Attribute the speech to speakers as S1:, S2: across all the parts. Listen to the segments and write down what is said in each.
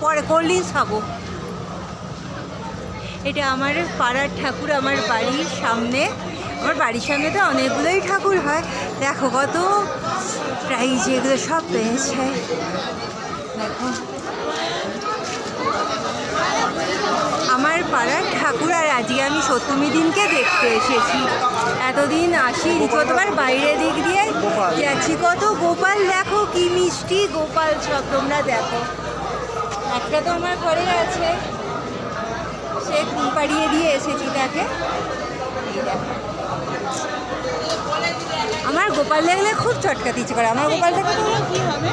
S1: পরে cold drinks খাবো। এটা আমার পাড়ার ঠাকুর, আমার বাড়ির সামনে। আমার বাড়ির সামনে তো অনেকগুলোই ঠাকুর হয়। দেখো কত প্রাইজ, এগুলো সব পেয়েছে। দেখো আমার পাড়ার ঠাকুর, আর আজকে আমি সপ্তমী দিনকে দেখতে এসেছি। এতদিন আসিনি, কতবার বাইরের দিক দিয়ে যাচ্ছি। কত গোপাল, দেখো কি মিষ্টি গোপাল সব, তোমরা দেখো। একটা তো আমার ঘরে আছে, সে ঘুম পাড়িয়ে দিয়ে এসেছি তাকে। আমার গোপাল দেখলে খুব চটকাতে ইচ্ছে করে। আমার গোপাল দেখলে
S2: কি হবে,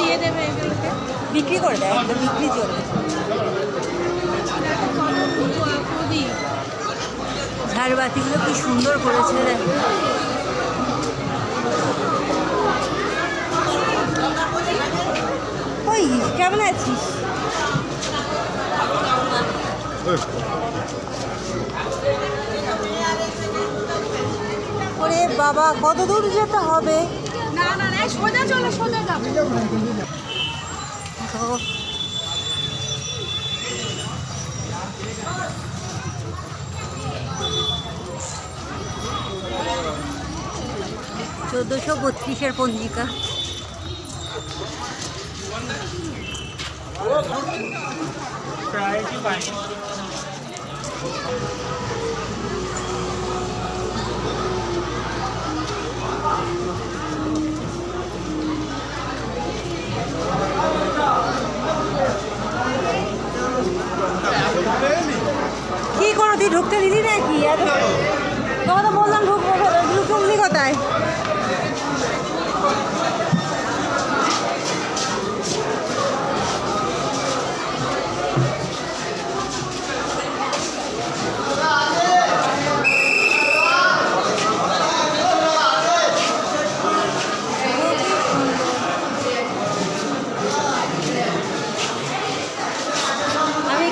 S2: দিয়ে দেবে এগুলোকে,
S1: বিক্রি করে দেয়, একদম বিক্রি চলবে। ঝাড়বাতিগুলো কি সুন্দর করেছে দেখো। ওই কেমন আছিস? ওরে বাবা, কত দূর যেতে হবে?
S2: না না না, সোজা চলো, সোজা যাবে।
S1: চোদ্দোশো 32-এর পঞ্জিকা। কি করো, তুই ঢুকতে দিলি নাকি? তোমাকে তো বললাম ঢুকবো, ঢুকলি কোথায়?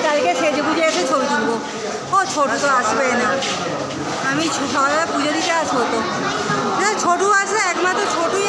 S1: কালকে সেজে বুঝে এসে ছবি তুলবো। ও ছোটু তো আসবে না, আমি সকালবেলা পুজো দিতে আসবো তো। ছোটু আসলে একমাত্র ছোটুই